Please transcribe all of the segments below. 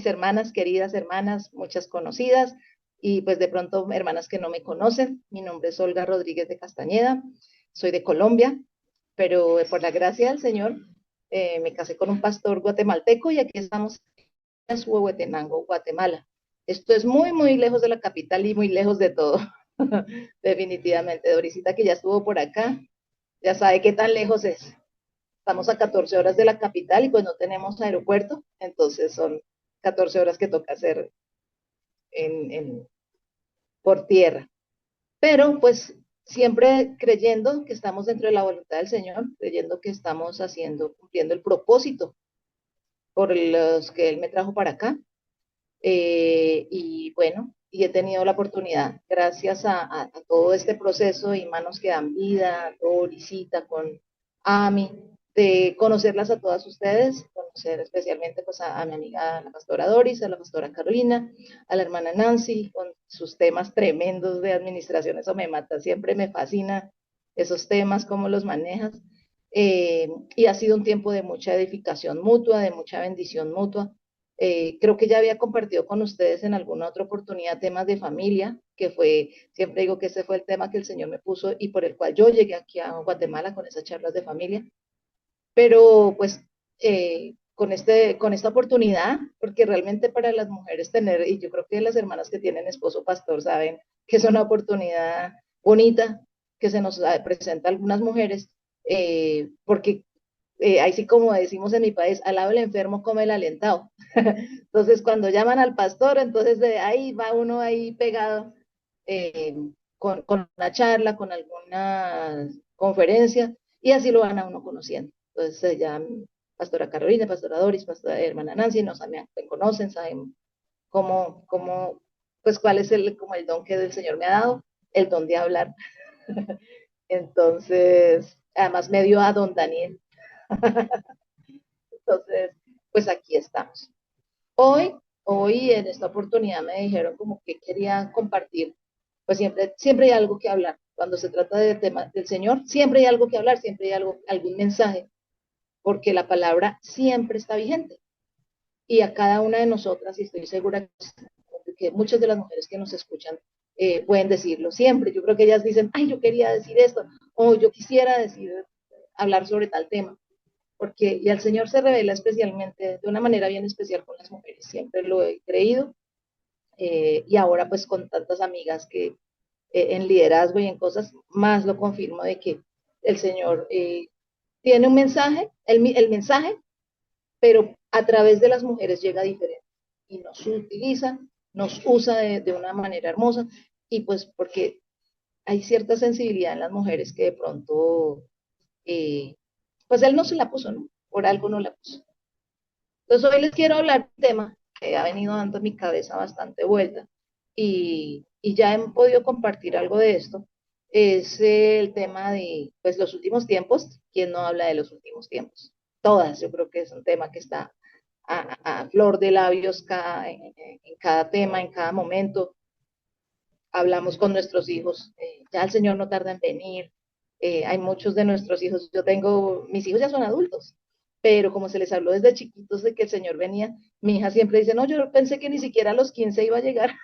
hermanas, queridas hermanas, muchas conocidas y pues de pronto hermanas que no me conocen. Mi nombre es Olga Rodríguez de Castañeda, soy de Colombia, pero por la gracia del Señor me casé con un pastor guatemalteco y aquí estamos en Huehuetenango, Guatemala. Esto es muy, muy lejos de la capital y muy lejos de todo, definitivamente. Dorisita que ya estuvo por acá, ya sabe qué tan lejos es. Estamos a 14 horas de la capital y pues no tenemos aeropuerto, entonces son 14 horas que toca hacer en, por tierra. Pero pues siempre creyendo que estamos dentro de la voluntad del Señor, creyendo que estamos haciendo, cumpliendo el propósito por los que Él me trajo para acá. Y bueno, y he tenido la oportunidad, gracias a todo este proceso y Manos que dan vida, Dorisita con Ami, de conocerlas a todas ustedes, conocer especialmente pues a mi amiga la pastora Doris, a la pastora Carolina, a la hermana Nancy, con sus temas tremendos de administración, eso me mata, siempre me fascina esos temas, cómo los manejas. Y ha sido un tiempo de mucha edificación mutua, de mucha bendición mutua. Creo que ya había compartido con ustedes en alguna otra oportunidad temas de familia, que fue, siempre digo que ese fue el tema que el Señor me puso y por el cual yo llegué aquí a Guatemala con esas charlas de familia. Pero pues con esta oportunidad, porque realmente para las mujeres tener, y yo creo que las hermanas que tienen esposo pastor saben que es una oportunidad bonita que se nos presenta a algunas mujeres, porque ahí sí como decimos en mi país, al lado del enfermo come el alentado. Entonces cuando llaman al pastor, entonces de ahí va uno ahí pegado eh, con una charla, con alguna conferencia, y así lo van a uno conociendo. Entonces ya Pastora Carolina, Pastora Doris, Pastora Hermana Nancy, nos me conocen, saben cómo, pues cuál es como el don que el Señor me ha dado, el don de hablar. Entonces, además me dio a don Daniel. Entonces, pues aquí estamos. Hoy en esta oportunidad me dijeron como que quería compartir, pues siempre hay algo que hablar. Cuando se trata del tema del Señor, siempre hay algo que hablar, siempre hay algún mensaje, porque la palabra siempre está vigente. Y a cada una de nosotras, y estoy segura que muchas de las mujeres que nos escuchan pueden decirlo siempre. Yo creo que ellas dicen, ay, yo quería decir esto, o yo quisiera decir, hablar sobre tal tema porque y al Señor se revela especialmente, de una manera bien especial con las mujeres, siempre lo he creído, y ahora pues con tantas amigas que en liderazgo y en cosas, más lo confirmo de que el Señor tiene un mensaje, el mensaje, pero a través de las mujeres llega diferente y nos utiliza, nos usa de una manera hermosa y pues porque hay cierta sensibilidad en las mujeres que de pronto, eh, pues él no se la puso, ¿no? Por algo no la puso. Entonces hoy les quiero hablar de un tema que ha venido dando en mi cabeza bastante vuelta y ya he podido compartir algo de esto. Es el tema de pues, los últimos tiempos. ¿Quién no habla de los últimos tiempos? Todas, yo creo que es un tema que está a flor de labios en cada tema, en cada momento. Hablamos con nuestros hijos, ya el Señor no tarda en venir. Hay muchos de nuestros hijos, mis hijos ya son adultos, pero como se les habló desde chiquitos de que el Señor venía, mi hija siempre dice, no, yo pensé que ni siquiera a los 15 iba a llegar,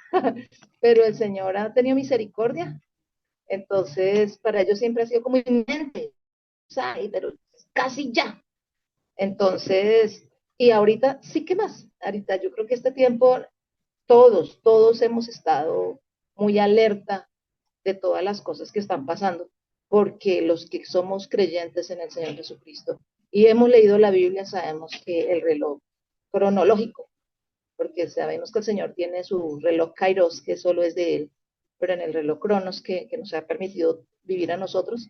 pero el Señor ha tenido misericordia. Entonces, para ellos siempre ha sido como inminente, ¿sabes? Pero casi ya. Entonces, y ahorita sí que más. Ahorita yo creo que este tiempo todos hemos estado muy alerta de todas las cosas que están pasando, porque los que somos creyentes en el Señor Jesucristo y hemos leído la Biblia sabemos que el reloj cronológico, porque sabemos que el Señor tiene su reloj Kairos, que solo es de Él, pero en el reloj Cronos que nos ha permitido vivir a nosotros,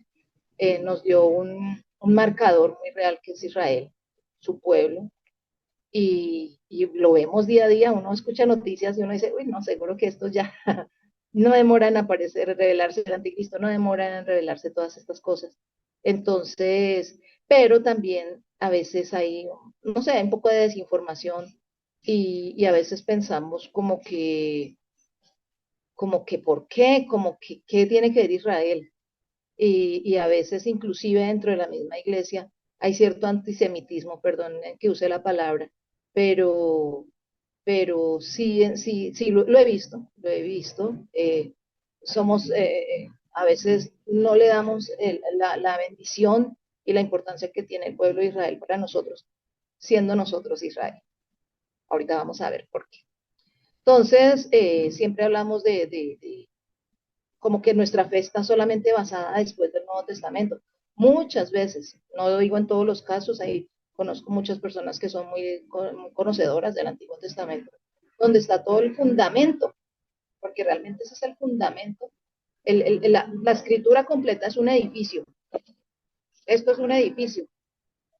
nos dio un marcador muy real que es Israel, su pueblo, y lo vemos día a día, uno escucha noticias y uno dice, uy, no, seguro que esto ya no demora en aparecer, revelarse el anticristo, no demora en revelarse todas estas cosas. Entonces, pero también a veces hay, no sé, un poco de desinformación y a veces pensamos como que ¿por qué? Como que ¿qué tiene que ver Israel? Y a veces inclusive dentro de la misma iglesia hay cierto antisemitismo, perdón que use la palabra, pero pero sí, sí, sí, lo he visto, lo he visto. Somos, a veces no le damos la bendición y la importancia que tiene el pueblo de Israel para nosotros, siendo nosotros Israel. Ahorita vamos a ver por qué. Entonces, siempre hablamos de como que nuestra fe está solamente basada después del Nuevo Testamento. Muchas veces, no digo en todos los casos, ahí conozco muchas personas que son muy conocedoras del Antiguo Testamento, donde está todo el fundamento, porque realmente ese es el fundamento. La escritura completa es un edificio. Esto es un edificio.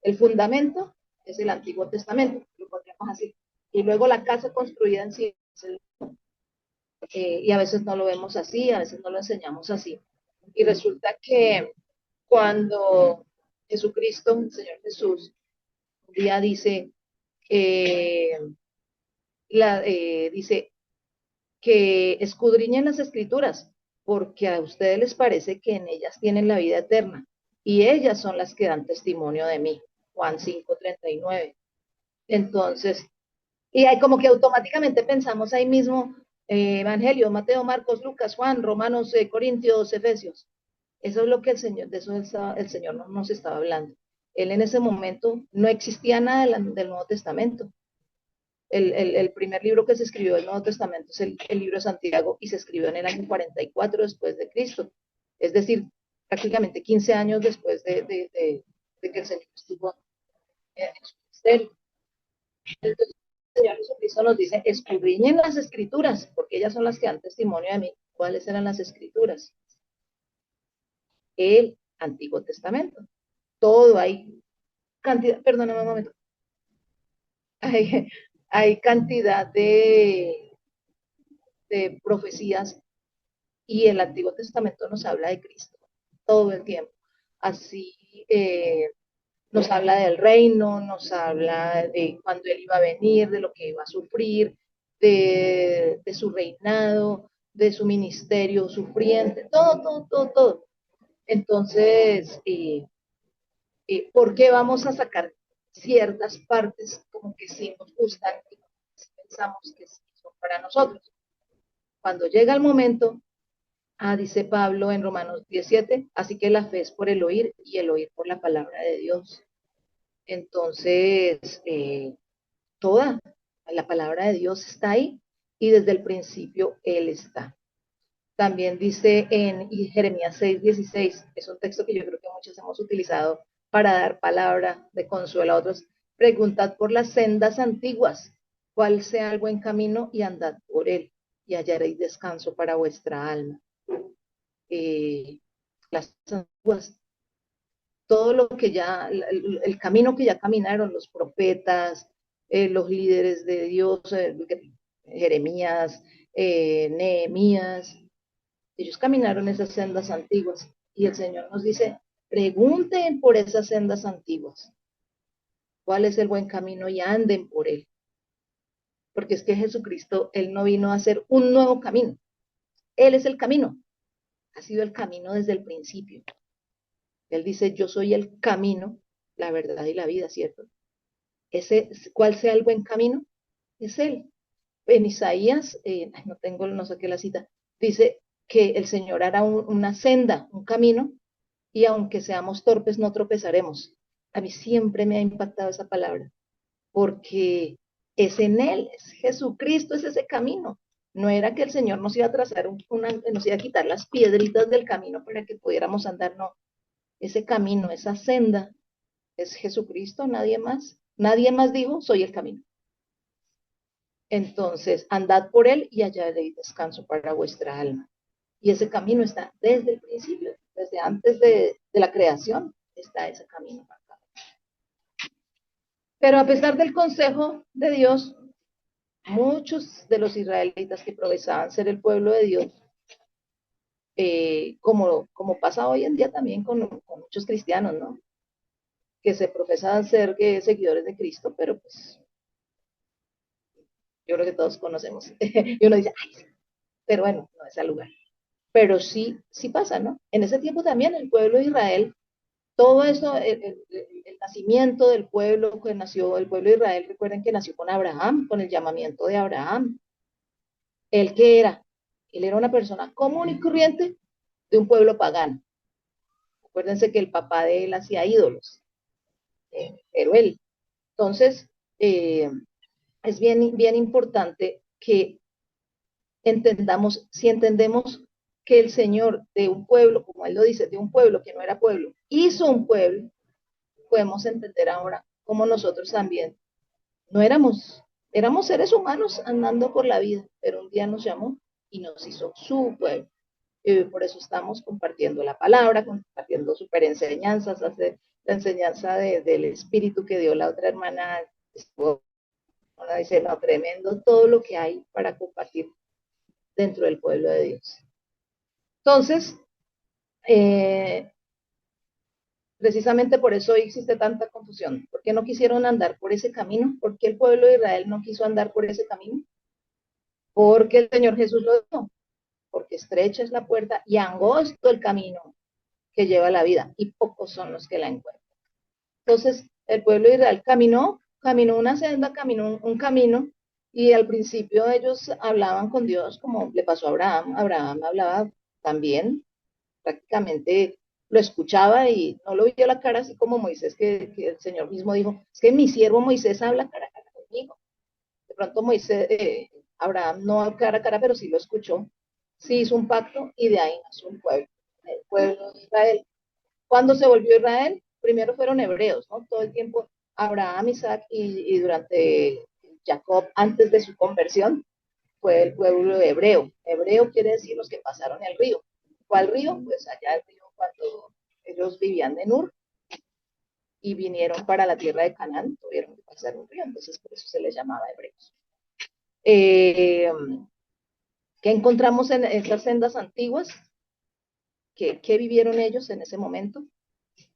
El fundamento es el Antiguo Testamento, lo pondríamos así. Y luego la casa construida en sí es y a veces no lo vemos así, a veces no lo enseñamos así. Y resulta que cuando Jesucristo, el Señor Jesús, un día dice, eh, dice que escudriñen las escrituras, porque a ustedes les parece que en ellas tienen la vida eterna, y ellas son las que dan testimonio de mí. Juan 5:39. Entonces, y hay como que automáticamente pensamos ahí mismo, Evangelio, Mateo, Marcos, Lucas, Juan, Romanos, Corintios, Efesios. Eso es lo que el Señor, de eso el Señor nos estaba hablando. Él en ese momento no existía nada del Nuevo Testamento. El primer libro que se escribió del Nuevo Testamento es el libro de Santiago y se escribió en el año 44 después de Cristo. Es decir, prácticamente 15 años después de que el Señor estuvo en su ministerio. Entonces, el Señor Jesucristo nos dice, escudriñen las escrituras, porque ellas son las que dan testimonio de mí. ¿Cuáles eran las escrituras? El Antiguo Testamento. Todo hay cantidad, perdóname un momento, hay, hay cantidad de profecías y el Antiguo Testamento nos habla de Cristo todo el tiempo. Así nos habla del reino, nos habla de cuando él iba a venir, de lo que iba a sufrir, de su reinado, de su ministerio sufriente, todo, todo, todo, todo. Entonces, ¿por qué vamos a sacar ciertas partes como que sí nos gustan y pensamos que sí son para nosotros? Cuando llega el momento, dice Pablo en Romanos 17, así que la fe es por el oír y el oír por la palabra de Dios. Entonces, toda la palabra de Dios está ahí y desde el principio Él está. También dice en Jeremías 6:16, es un texto que yo creo que muchos hemos utilizado para dar palabra de consuelo a otros. Preguntad por las sendas antiguas, cuál sea el buen camino y andad por él y hallaréis descanso para vuestra alma. Las antiguas, todo lo que ya, el camino que ya caminaron los profetas, los líderes de Dios, Jeremías, Nehemías, ellos caminaron esas sendas antiguas y el Señor nos dice, pregunten por esas sendas antiguas, cuál es el buen camino y anden por él. Porque es que Jesucristo, Él no vino a hacer un nuevo camino, Él es el camino, ha sido el camino desde el principio. Él dice, yo soy el camino, la verdad y la vida, ¿cierto? Ese, ¿cuál sea el buen camino? Es Él. En Isaías, no tengo, no saqué la cita, dice que el Señor hará una senda, un camino, y aunque seamos torpes, no tropezaremos. A mí siempre me ha impactado esa palabra, porque es en Él, es Jesucristo, es ese camino. No era que el Señor nos iba a trazar nos iba a quitar las piedritas del camino para que pudiéramos andar, no. Ese camino, esa senda, es Jesucristo, nadie más. Nadie más dijo, soy el camino. Entonces, andad por él y hallaréis descanso para vuestra alma. Y ese camino está desde el principio, desde antes de la creación, está ese camino. Pero a pesar del consejo de Dios, muchos de los israelitas que profesaban ser el pueblo de Dios, como pasa hoy en día también con muchos cristianos, ¿no? Que se profesan ser seguidores de Cristo, pero pues yo creo que todos conocemos. Y uno dice, ay, pero bueno, no es el lugar. Pero sí, sí pasa, ¿no? En ese tiempo también el pueblo de Israel Todo eso, el nacimiento del pueblo, que nació el pueblo de Israel, recuerden que nació con Abraham, con el llamamiento de Abraham. ¿Él qué era? Él era una persona común y corriente de un pueblo pagano. Acuérdense que el papá de él hacía ídolos, pero él. Entonces, eh, es bien importante que entendamos, si entendemos que el Señor de un pueblo, como él lo dice, de un pueblo que no era pueblo, hizo un pueblo, podemos entender ahora cómo nosotros también no éramos seres humanos andando por la vida, pero un día nos llamó y nos hizo su pueblo. Por eso estamos compartiendo la palabra, compartiendo super enseñanzas, hace la enseñanza del espíritu que dio la otra hermana. Una dice, no, tremendo todo lo que hay para compartir dentro del pueblo de Dios. Entonces, eh, precisamente por eso hoy existe tanta confusión. ¿Por qué no quisieron andar por ese camino? ¿Por qué el pueblo de Israel no quiso andar por ese camino? Porque el Señor Jesús lo dijo, porque estrecha es la puerta y angosto el camino que lleva a la vida, y pocos son los que la encuentran. Entonces, el pueblo de Israel caminó una senda, caminó un camino, y al principio ellos hablaban con Dios como le pasó a Abraham. Abraham hablaba también, prácticamente lo escuchaba y no lo vio la cara, así como Moisés, que el Señor mismo dijo, es que mi siervo Moisés habla cara a cara conmigo. De pronto Moisés, Abraham no cara a cara, pero sí lo escuchó, sí hizo un pacto y de ahí nació un pueblo, el pueblo de Israel. Cuando se volvió Israel, primero fueron hebreos, ¿no? Todo el tiempo Abraham, Isaac y durante Jacob, antes de su conversión, fue el pueblo hebreo. Hebreo quiere decir los que pasaron el río. ¿Cuál río? Pues allá el río cuando ellos vivían en Ur y vinieron para la tierra de Canaán, tuvieron que pasar un río, entonces por eso se les llamaba hebreos. Eh, ¿Qué encontramos en estas sendas antiguas? ¿Qué vivieron ellos en ese momento?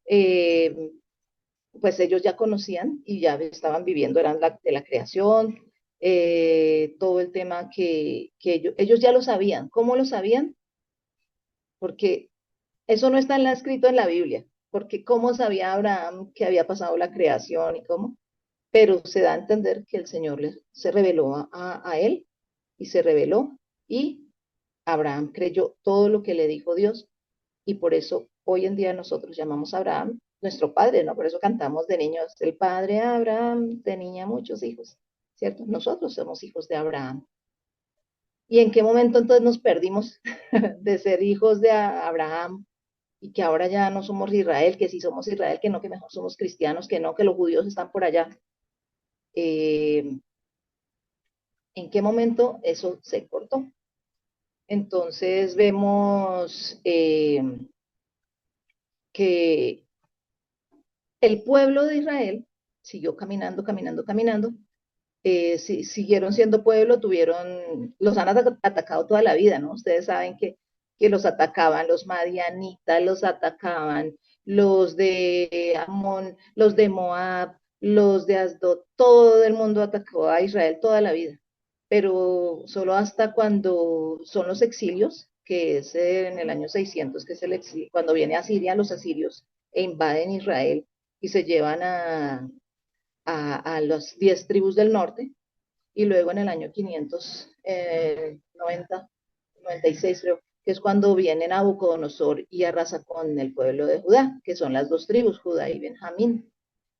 Eh, pues ellos ya conocían y ya estaban viviendo, eran de la creación, todo el tema que ellos ya lo sabían. ¿Cómo lo sabían? Porque eso no está escrito en la Biblia, porque cómo sabía Abraham que había pasado la creación y cómo, pero se da a entender que el Señor se reveló a él y se reveló, y Abraham creyó todo lo que le dijo Dios, y por eso hoy en día nosotros llamamos a Abraham nuestro padre, ¿no? Por eso cantamos de niños, el padre Abraham tenía muchos hijos, ¿cierto? Nosotros somos hijos de Abraham. ¿Y en qué momento entonces nos perdimos de ser hijos de Abraham y que ahora ya no somos Israel, que si somos Israel, que no, que mejor somos cristianos, que no, que los judíos están por allá? Eh, ¿En qué momento eso se cortó? Entonces vemos que el pueblo de Israel siguió caminando, caminando, caminando, siguieron siendo pueblo, los han atacado toda la vida, ¿no? Ustedes saben que los atacaban los madianitas, los atacaban los de Amón, los de Moab, los de Asdod, todo el mundo atacó a Israel toda la vida, pero solo hasta cuando son los exilios, que es en el año 600, que es el exilio, cuando viene a Siria los asirios e invaden Israel y se llevan a las 10 tribus del norte, y luego en el año 590, 96 creo, que es cuando vienen a Nabucodonosor y arrasa con el pueblo de Judá, que son las dos tribus, Judá y Benjamín.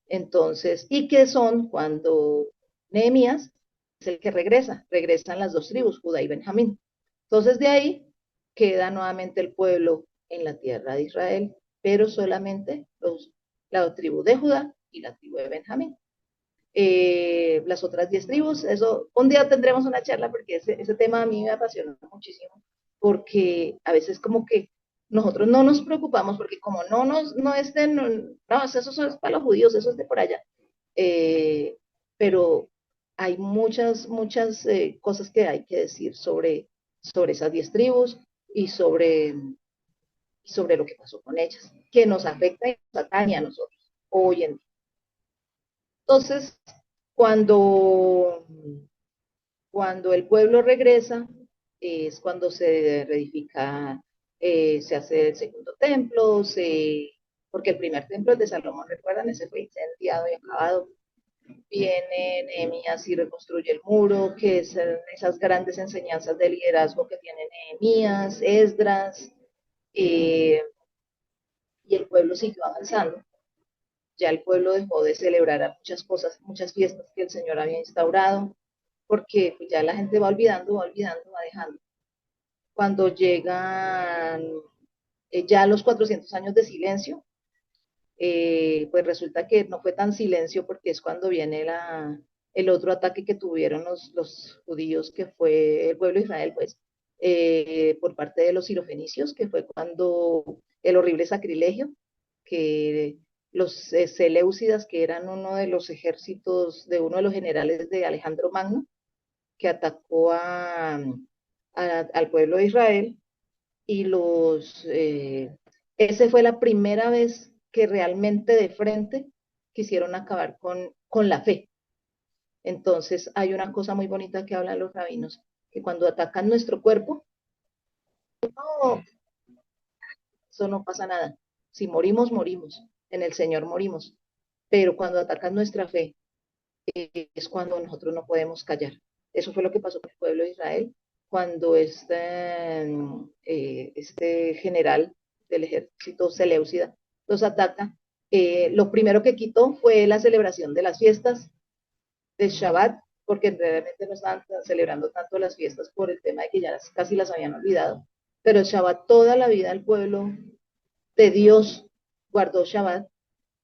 Entonces, y que son cuando Nehemías es el que regresan las dos tribus, Judá y Benjamín. Entonces de ahí queda nuevamente el pueblo en la tierra de Israel, pero solamente la tribu de Judá y la tribu de Benjamín. Las otras 10 tribus, eso, un día tendremos una charla porque ese tema a mí me apasiona muchísimo, porque a veces como que nosotros no nos preocupamos, porque como no estén, no, eso es para los judíos, eso es de por allá. Eh, pero hay muchas cosas que hay que decir sobre esas 10 tribus y sobre lo que pasó con ellas, que nos afecta y nos atañe a nosotros hoy en día. Entonces, cuando, cuando el pueblo regresa, es cuando se reedifica, se hace el segundo templo, porque el primer templo, el de Salomón, recuerdan, ese fue incendiado y acabado. Viene Nehemías y reconstruye el muro, que es esas grandes enseñanzas de liderazgo que tiene Nehemías, Esdras, eh, y el pueblo siguió avanzando. Ya el pueblo dejó de celebrar muchas cosas, muchas fiestas que el Señor había instaurado, porque pues, ya la gente va olvidando, va dejando. Cuando llegan ya los 400 años de silencio, pues resulta que no fue tan silencio porque es cuando viene el otro ataque que tuvieron los judíos, que fue el pueblo de Israel, pues, por parte de los sirofenicios, que fue cuando el horrible sacrilegio, que los seleucidas, que eran uno de los ejércitos de uno de los generales de Alejandro Magno, que atacó al pueblo de Israel, y ese fue la primera vez que realmente de frente quisieron acabar con la fe. Entonces hay una cosa muy bonita que hablan los rabinos, que cuando atacan nuestro cuerpo, no, eso no pasa nada. Si morimos, morimos. En el Señor morimos. Pero cuando atacan nuestra fe, es cuando nosotros no podemos callar. Eso fue lo que pasó con el pueblo de Israel, cuando este general del ejército Seleucida los ataca. Lo primero que quitó fue la celebración de las fiestas de Shabbat, porque realmente no estaban celebrando tanto las fiestas por el tema de que ya casi las habían olvidado. Pero el Shabbat, toda la vida el pueblo de Dios guardó Shabbat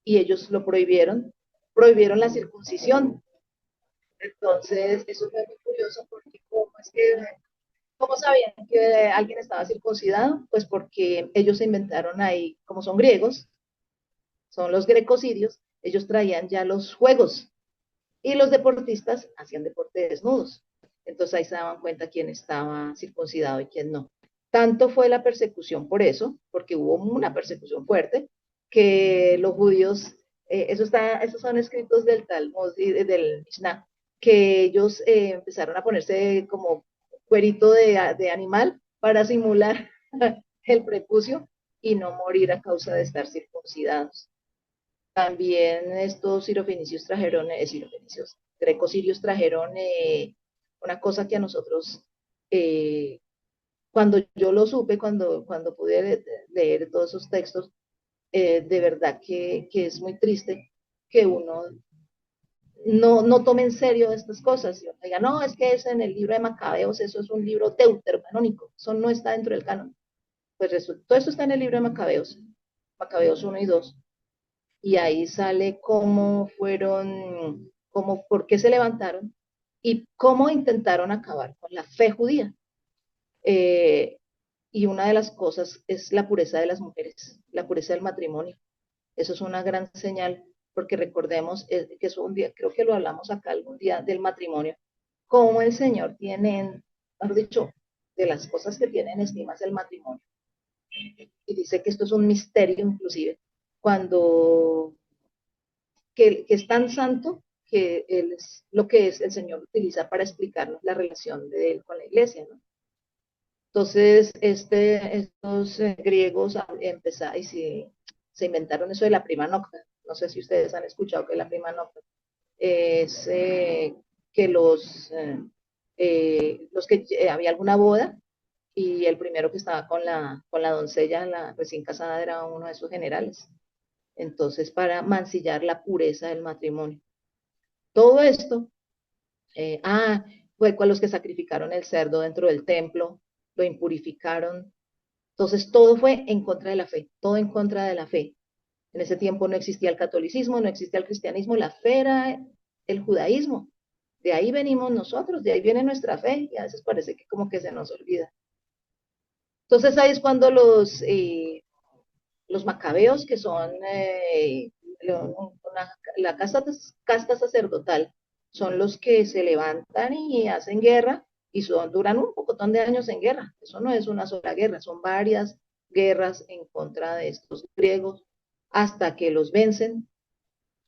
y ellos lo prohibieron la circuncisión. Entonces, eso fue muy curioso porque ¿cómo sabían que alguien estaba circuncidado? Pues porque ellos se inventaron ahí, como son griegos, son los grecocidios, ellos traían ya los juegos y los deportistas hacían deporte desnudos. Entonces ahí se daban cuenta quién estaba circuncidado y quién no. Tanto fue la persecución por eso, porque hubo una persecución fuerte, que los judíos, esos son escritos del Talmud y del Mishnah, que ellos empezaron a ponerse como cuerito de animal para simular el prepucio y no morir a causa de estar circuncidados. También estos sirofenicios trajeron, grecosirios trajeron una cosa que a nosotros, eh, cuando yo lo supe, cuando pude leer todos esos textos, de verdad que es muy triste que uno no tome en serio estas cosas. Y uno diga, no, es que es en el libro de Macabeos, eso es un libro deuterocanónico, eso no está dentro del canon. Pues resulta, todo eso está en el libro de Macabeos, Macabeos 1 y 2, y ahí sale cómo fueron, cómo, por qué se levantaron y cómo intentaron acabar con la fe judía. Eh, y una de las cosas es la pureza de las mujeres, la pureza del matrimonio. Eso es una gran señal, porque recordemos que es un día, creo que lo hablamos acá algún día del matrimonio, cómo el Señor tiene, mejor dicho, de las cosas que tiene en estima es el matrimonio. Y dice que esto es un misterio inclusive, cuando que es tan santo que él es lo que es el Señor utiliza para explicarnos la relación de él con la iglesia, ¿no? Entonces, estos griegos empezaron y se inventaron eso de la prima nocta. No sé si ustedes han escuchado que la prima nocta es que los que había alguna boda y el primero que estaba con la doncella, la recién casada, era uno de sus generales. Entonces, para mancillar la pureza del matrimonio. Todo esto, eh, ah, fue con los que sacrificaron el cerdo dentro del templo, lo impurificaron. Entonces, todo fue en contra de la fe, todo en contra de la fe. En ese tiempo no existía el catolicismo, no existía el cristianismo, la fe era el judaísmo. De ahí venimos nosotros, de ahí viene nuestra fe, y a veces parece que como que se nos olvida. Entonces ahí es cuando los macabeos, que son la casta sacerdotal, son los que se levantan y hacen guerra y duran un pocotón de años en guerra. Eso no es una sola guerra, son varias guerras en contra de estos griegos hasta que los vencen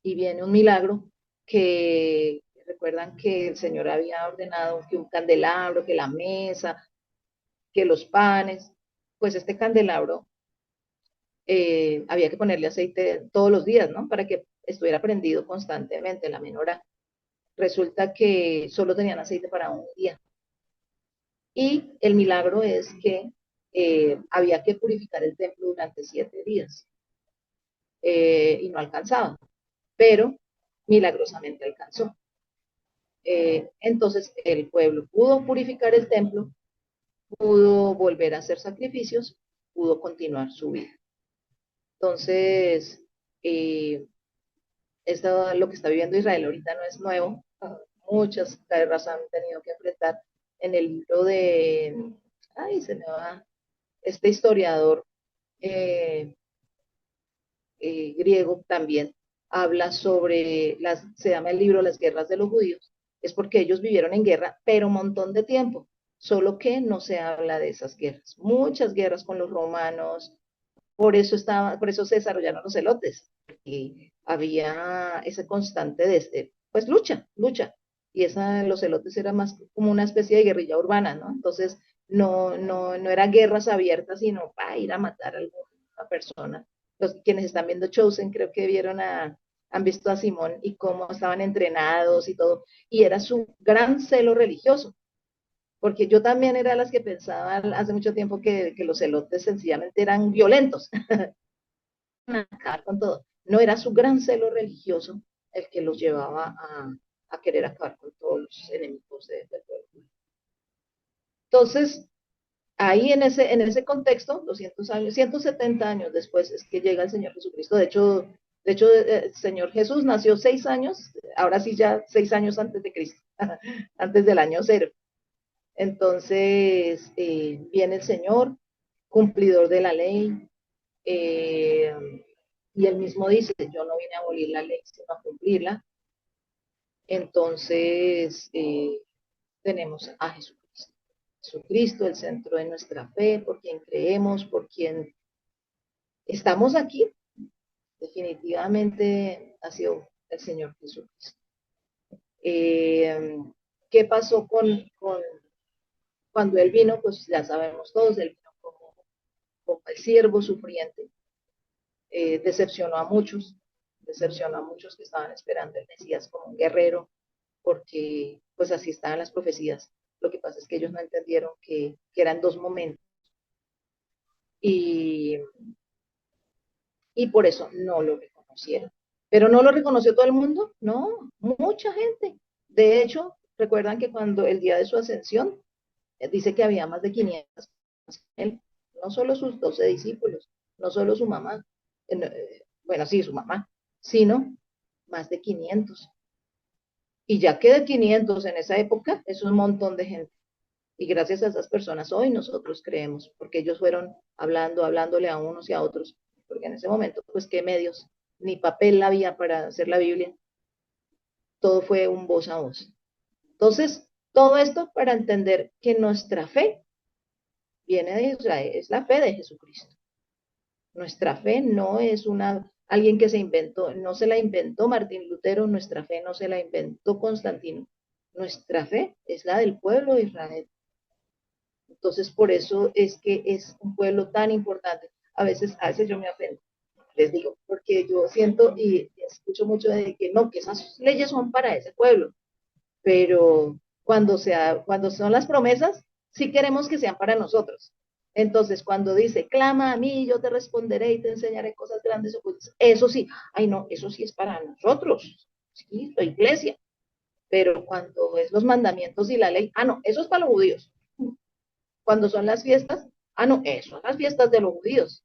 y viene un milagro que recuerdan que el Señor había ordenado que un candelabro, que la mesa, que los panes, pues este candelabro había que ponerle aceite todos los días, ¿no? Para que estuviera prendido constantemente la menorá. Resulta que solo tenían aceite para un día. Y el milagro es que había que purificar el templo durante 7 días y no alcanzaba, pero milagrosamente alcanzó. Entonces el pueblo pudo purificar el templo, pudo volver a hacer sacrificios, pudo continuar su vida. Entonces, eh, lo que está viviendo Israel ahorita no es nuevo. Muchas guerras han tenido que enfrentar. En el libro de, ay, se me va, este historiador eh, griego también habla sobre, se llama el libro Las guerras de los judíos, es porque ellos vivieron en guerra, pero un montón de tiempo, solo que no se habla de esas guerras. Muchas guerras con los romanos, por eso se desarrollaron los elotes, y había ese constante de pues lucha, y los elotes era más como una especie de guerrilla urbana, ¿no? Entonces, no eran guerras abiertas, sino para ir a matar a alguna persona. Quienes están viendo Chosen creo que han visto a Simón y cómo estaban entrenados y todo, y era su gran celo religioso, porque yo también era de las que pensaban hace mucho tiempo que los elotes sencillamente eran violentos, acabar con todo. No era su gran celo religioso el que los llevaba a querer acabar con todos los enemigos del pueblo. Entonces, ahí en ese contexto, 200 años, 170 años después es que llega el Señor Jesucristo. De hecho, el Señor Jesús nació 6 años, ahora sí ya 6 años antes de Cristo, antes del año cero. Entonces, viene el Señor, cumplidor de la ley, eh, y él mismo dice, yo no vine a abolir la ley, sino a cumplirla. Entonces, tenemos a Jesucristo. Jesucristo, el centro de nuestra fe, por quien creemos, por quien estamos aquí. Definitivamente ha sido el Señor Jesucristo. ¿Qué pasó cuando Él vino? Pues ya sabemos todos, Él vino como el siervo sufriente, decepcionó a muchos que estaban esperando el Mesías como un guerrero, porque pues así estaban las profecías. Lo que pasa es que ellos no entendieron que eran dos momentos y, y por eso no lo reconocieron. Pero no lo reconoció todo el mundo, no, mucha gente. De hecho, recuerdan que cuando el día de su ascensión, dice que había más de 500, no solo sus 12 discípulos, no solo su mamá, bueno, sí, su mamá, sino más de 500. Y ya que de 500 en esa época es un montón de gente. Y gracias a esas personas hoy nosotros creemos, porque ellos fueron hablándole a unos y a otros, porque en ese momento, pues, ¿qué medios? Ni papel había para hacer la Biblia, todo fue un voz a voz. Entonces, todo esto para entender que nuestra fe viene de Israel, es la fe de Jesucristo. Nuestra fe no es alguien que se inventó, no se la inventó Martín Lutero, nuestra fe no se la inventó Constantino. Nuestra fe es la del pueblo de Israel. Entonces, por eso es que es un pueblo tan importante. A veces yo me ofendo, les digo, porque yo siento y escucho mucho de que no, que esas leyes son para ese pueblo, pero cuando son las promesas, sí queremos que sean para nosotros. Entonces, cuando dice, clama a mí, yo te responderé y te enseñaré cosas grandes ocultas, eso sí, ay no, eso sí es para nosotros, sí, la iglesia, pero cuando es los mandamientos y la ley, no, eso es para los judíos. Cuando son las fiestas, no, eso son las fiestas de los judíos.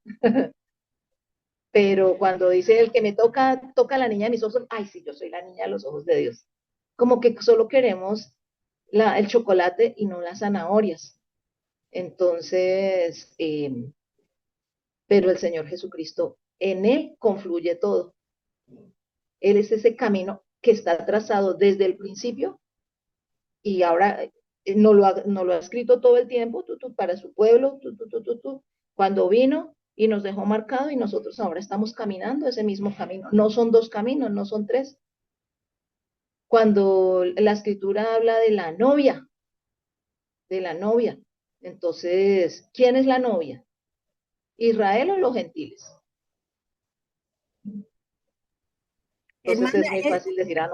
Pero cuando dice el que me toca a la niña de mis ojos, ay, sí, yo soy la niña de los ojos de Dios. Como que solo queremos el chocolate y no las zanahorias. Entonces, pero el Señor Jesucristo, en Él confluye todo. Él es ese camino que está trazado desde el principio y ahora no lo ha escrito todo el tiempo para su pueblo, cuando vino y nos dejó marcado y nosotros ahora estamos caminando ese mismo camino. No son dos caminos, no son tres. Cuando la escritura habla de la novia, entonces, ¿quién es la novia? ¿Israel o los gentiles? Entonces Hermana, es muy fácil decir, ah, no,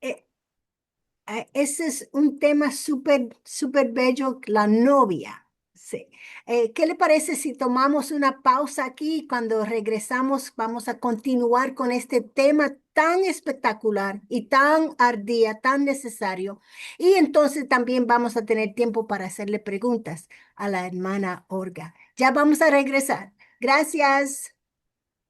eh, ese es un tema súper, súper bello, la novia. Sí. ¿Qué le parece si tomamos una pausa aquí y cuando regresamos vamos a continuar con este tema tan espectacular y tan ardía, tan necesario? Y entonces también vamos a tener tiempo para hacerle preguntas a la hermana Olga. Ya vamos a regresar. Gracias.